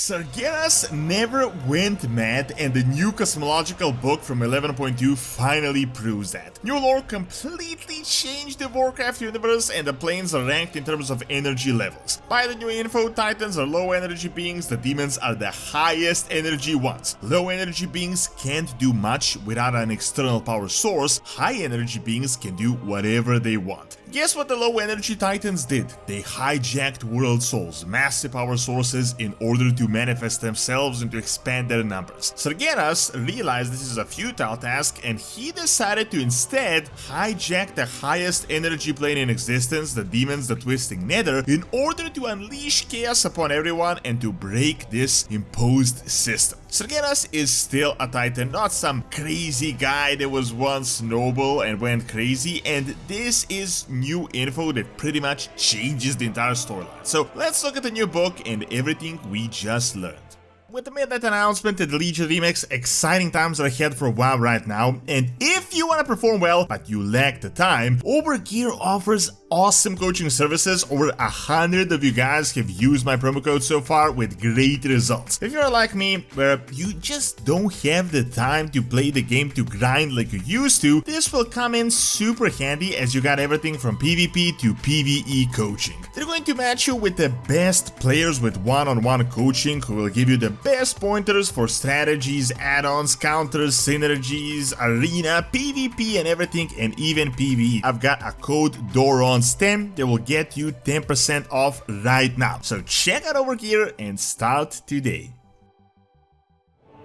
Sargeras never went mad, and the new cosmological book from 11.2 finally proves that. New lore completely changed the Warcraft universe, and the planes are ranked in terms of energy levels. By the new info, Titans are low energy beings, the demons are the highest energy ones. Low energy beings can't do much without an external power source, high energy beings can do whatever they want. Guess what the low energy Titans did? They hijacked world souls, massive power sources, in order to manifest themselves and to expand their numbers. Sargeras realized this is a futile task, and he decided to instead hijack the highest energy plane in existence, the demons, the twisting nether, in order to unleash chaos upon everyone and to break this imposed system. Sargeras is still a Titan, not some crazy guy that was once noble and went crazy, and this is new info that pretty much changes the entire storyline. So let's look at the new book and everything we just learned. With the midnight announcement and the Legion remix, exciting times are ahead for WoW right now, and if you want to perform well but you lack the time, Overgear offers awesome coaching services. Over 100 of you guys have used my promo code so far with great results. If you're like me, where you just don't have the time to play the game to grind like you used to, this will come in super handy, as you got everything from PvP to PvE coaching. They're going to match you with the best players with one-on-one coaching, who will give you the best pointers for strategies, add-ons, counters, synergies, arena, PvP and everything, and even PvE. I've got a code Doronsmovies that will get you 10% off right now. So check out Overgear and start today.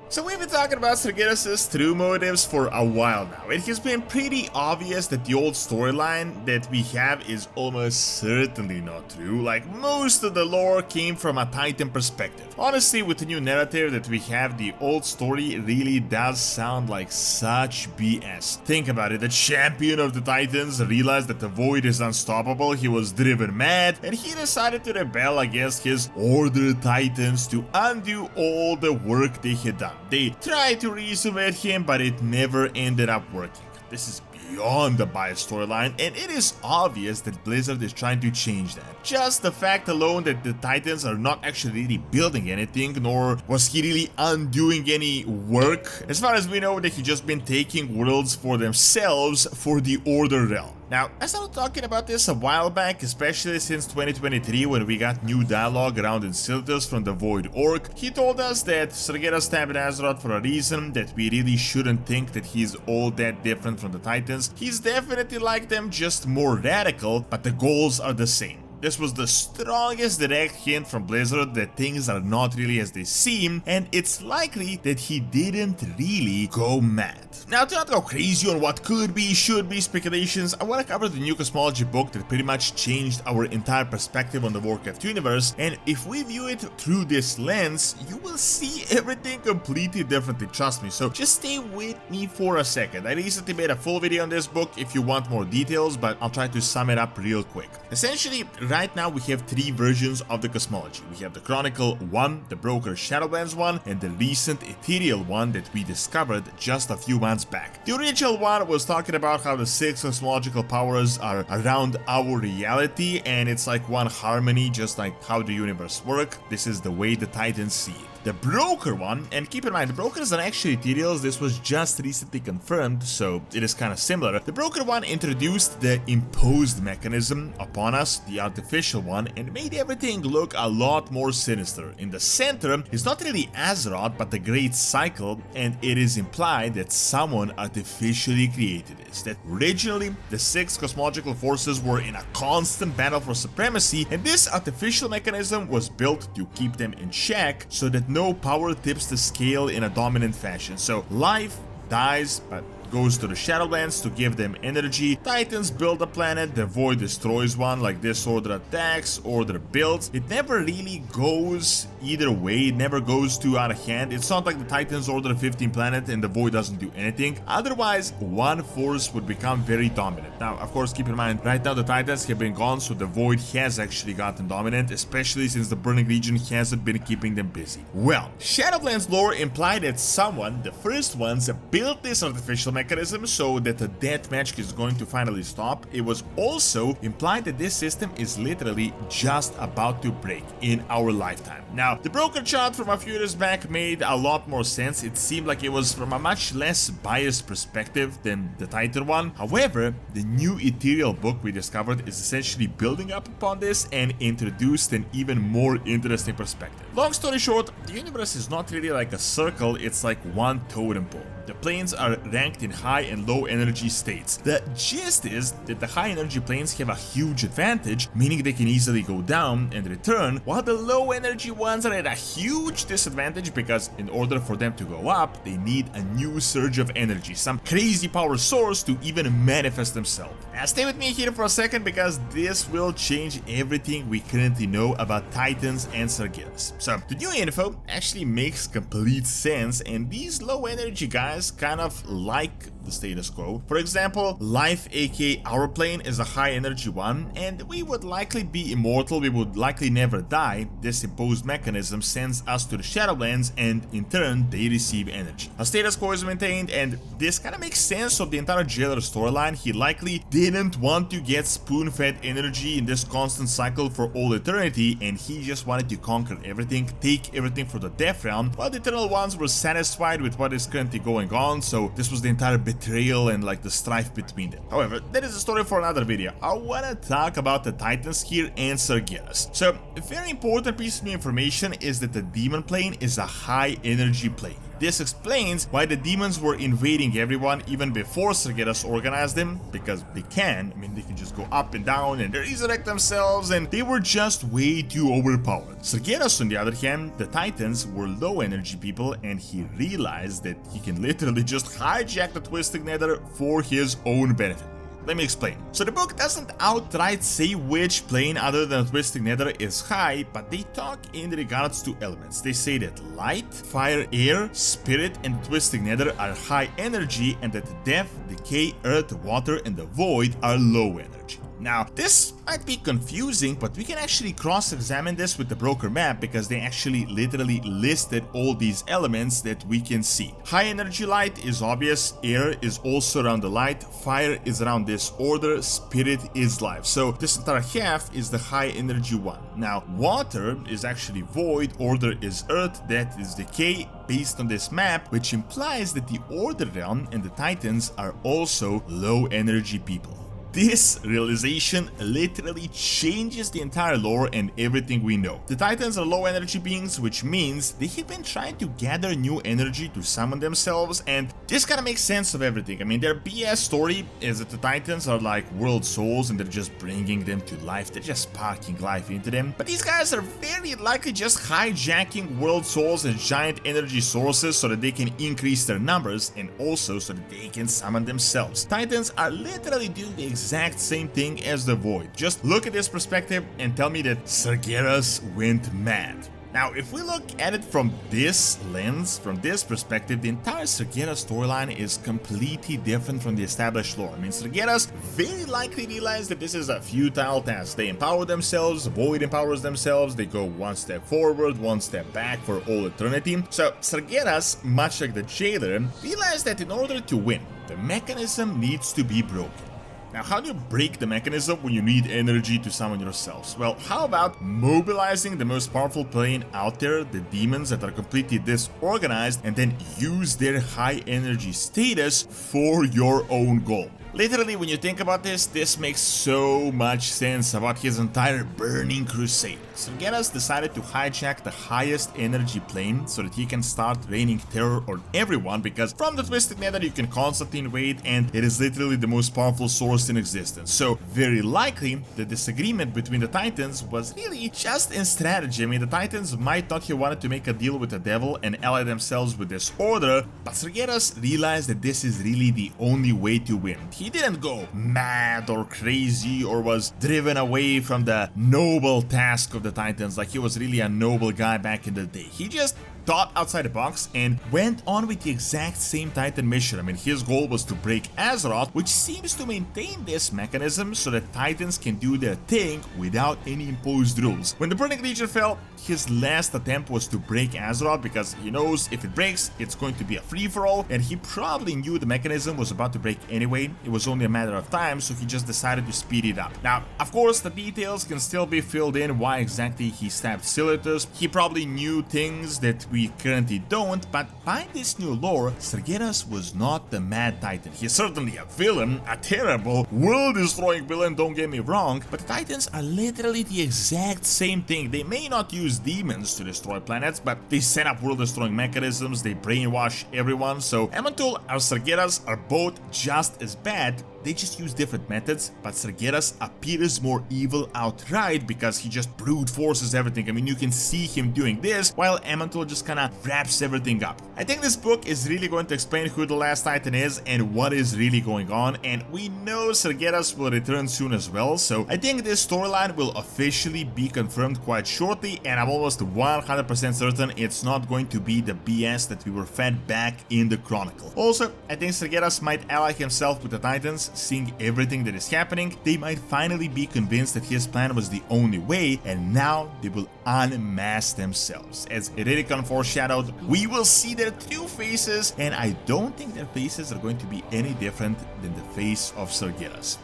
So we've been talking about Sargeras' true motives for a while now. It has been pretty obvious that the old storyline that we have is almost certainly not true. Like, most of the lore came from a Titan perspective. Honestly, with the new narrative that we have, the old story really does sound like such BS. Think about it, the champion of the Titans realized that the Void is unstoppable, he was driven mad, and he decided to rebel against his Order Titans to undo all the work they had done. They tried to resummate him, but it never ended up working. This is beyond the biased storyline, and it is obvious that Blizzard is trying to change that. Just the fact alone that the Titans are not actually really building anything, nor was he really undoing any work. As far as we know, that he just been taking worlds for themselves for the Order realm. Now, I started talking about this a while back, especially since 2023, when we got new dialogue around Incitus from the Void Orc. He told us that Sargeras stabbed Azeroth for a reason, that we really shouldn't think that he's all that different from the Titans. He's definitely like them, just more radical, but the goals are the same. This was the strongest direct hint from Blizzard that things are not really as they seem, and it's likely that he didn't really go mad. Now, to not go crazy on what could be, should be speculations, I want to cover the new cosmology book that pretty much changed our entire perspective on the Warcraft universe, and if we view it through this lens, you will see everything completely differently, trust me, so just stay with me for a second. I recently made a full video on this book if you want more details, but I'll try to sum it up real quick. Essentially, right now we have three versions of the cosmology. We have the Chronicle 1, the Broker Shadowlands 1, and the recent Ethereal one that we discovered just a few months back. The original one was talking about how the 6 cosmological powers are around our reality, and it's like one harmony, just like how the universe works. This is the way the Titans see it. The Broker one, and keep in mind, the Brokers are actually Ethereals, this was just recently confirmed, so it is kind of similar. The Broker one introduced the imposed mechanism upon us, the artificial one, and made everything look a lot more sinister. In the center is not really Azeroth, but the Great Cycle, and it is implied that someone artificially created this. That originally, the 6 cosmological forces were in a constant battle for supremacy, and this artificial mechanism was built to keep them in check, so that no power tips the scale in a dominant fashion. So life dies, but goes to the Shadowlands to give them energy. Titans build a planet, the Void destroys one, like this Order attacks, Order builds. It never really goes either way, it never goes too out of hand. It's not like the Titans order 15 planet and the Void doesn't do anything. Otherwise, one force would become very dominant. Now, of course, keep in mind, right now the Titans have been gone, so the Void has actually gotten dominant, especially since the Burning Legion hasn't been keeping them busy. Well, Shadowlands lore implied that someone, the first ones, built this artificial mechanism so that the deathmatch is going to finally stop, it was also implied that this system is literally just about to break in our lifetime. Now, the broken shot from a few years back made a lot more sense. It seemed like it was from a much less biased perspective than the Titan one. However, the new ethereal book we discovered is essentially building up upon this and introduced an even more interesting perspective. Long story short, the universe is not really like a circle, it's like one totem pole. The planes are ranked in high and low energy states. The gist is that the high energy planes have a huge advantage, meaning they can easily go down and return, while the low energy ones are at a huge disadvantage because in order for them to go up, they need a new surge of energy, some crazy power source to even manifest themselves. Now stay with me here for a second because this will change everything we currently know about Titans and Sargeras. So the new info actually makes complete sense, and these low energy guys kind of like the status quo. For example, life aka our plane is a high energy one, and we would likely be immortal, we would likely never die. This imposed mechanism sends us to the Shadowlands, and in turn they receive energy. A status quo is maintained, and this kind of makes sense of the entire Jailer storyline. He likely didn't want to get spoon-fed energy in this constant cycle for all eternity, and he just wanted to conquer everything, take everything for the death realm, while the Eternal Ones were satisfied with what is currently going on, so this was the entire betrayal and like the strife between them. However, that is a story for another video. I wanna talk about the Titans here and Sargeras. So, a very important piece of new information is that the demon plane is a high energy plane. This explains why the demons were invading everyone even before Sargeras organized them, because they can. I mean, they can just go up and down and resurrect themselves, and they were just way too overpowered. Sargeras, on the other hand, the Titans were low energy people, and he realized that he can literally just hijack the Twisted Nether for his own benefit. Let me explain. So the book doesn't outright say which plane other than Twisted Nether is high, but they talk in regards to elements. They say that light, fire, air, spirit, and Twisted Nether are high energy, and that death, decay, earth, water, and the void are low energy. Now, this might be confusing, but we can actually cross-examine this with the broker map because they actually literally listed all these elements that we can see. High energy light is obvious, air is also around the light, fire is around this order, spirit is life. So this entire half is the high energy one. Now, water is actually void, order is earth, that is decay, based on this map, which implies that the order realm and the Titans are also low energy people. This realization literally changes the entire lore and everything we know. The Titans are low energy beings, which means they have been trying to gather new energy to summon themselves, and this kind of makes sense of everything. I mean, their BS story is that the Titans are like world souls and they're just bringing them to life, they're just sparking life into them. But these guys are very likely just hijacking world souls as giant energy sources so that they can increase their numbers and also so that they can summon themselves. Titans are literally doing the exact same thing as the Void. Just look at this perspective and tell me that Sargeras went mad. Now, if we look at it from this lens, from this perspective, the entire Sargeras storyline is completely different from the established lore. I mean, Sargeras very likely realized that this is a futile task. They empower themselves, Void empowers themselves, they go one step forward, one step back for all eternity. So, Sargeras, much like the Jailer, realized that in order to win, the mechanism needs to be broken. Now, how do you break the mechanism when you need energy to summon yourselves? Well, how about mobilizing the most powerful plane out there, the demons that are completely disorganized, and then use their high energy status for your own goal? Literally, when you think about this, this makes so much sense about his entire burning crusade. Sargeras decided to hijack the highest energy plane so that he can start raining terror on everyone, because from the Twisted Nether you can constantly invade and it is literally the most powerful source in existence. So very likely the disagreement between the Titans was really just in strategy. I mean, the Titans might not have wanted to make a deal with the devil and ally themselves with this order, but Sargeras realized that this is really the only way to win. He didn't go mad or crazy or was driven away from the noble task of the Titans like he was really a noble guy back in the day. He just thought outside the box and went on with the exact same Titan mission. I mean, his goal was to break Azeroth, which seems to maintain this mechanism so that Titans can do their thing without any imposed rules. When the Burning Legion fell, his last attempt was to break Azeroth because he knows if it breaks, it's going to be a free-for-all, and he probably knew the mechanism was about to break anyway. It was only a matter of time, so he just decided to speed it up. Now, of course, the details can still be filled in why exactly he stabbed Silithus. He probably knew things that we currently don't, but by this new lore, Sargeras was not the Mad Titan. He's certainly a villain, a terrible, world-destroying villain, don't get me wrong, but the Titans are literally the exact same thing. They may not use demons to destroy planets, but they set up world-destroying mechanisms, they brainwash everyone, so Amantul or Sargeras are both just as bad. They just use different methods, but Sargeras appears more evil outright because he just brute forces everything. I mean, you can see him doing this, while Amantul just kinda wraps everything up. I think this book is really going to explain who the last Titan is and what is really going on, and we know Sargeras will return soon as well, so I think this storyline will officially be confirmed quite shortly, and I'm almost 100% certain it's not going to be the BS that we were fed back in the Chronicle. Also, I think Sargeras might ally himself with the Titans. Seeing everything that is happening, they might finally be convinced that his plan was the only way, and now they will unmask themselves. As Eridicon foreshadowed, we will see their true faces, and I don't think their faces are going to be any different than the face of Sargeras.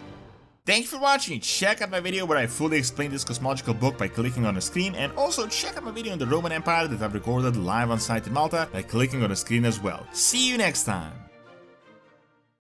Thank you for watching. Check out my video where I fully explain this cosmological book by clicking on the screen, and also check out my video on the Roman Empire that I've recorded live on site in Malta by clicking on the screen as well. See you next time!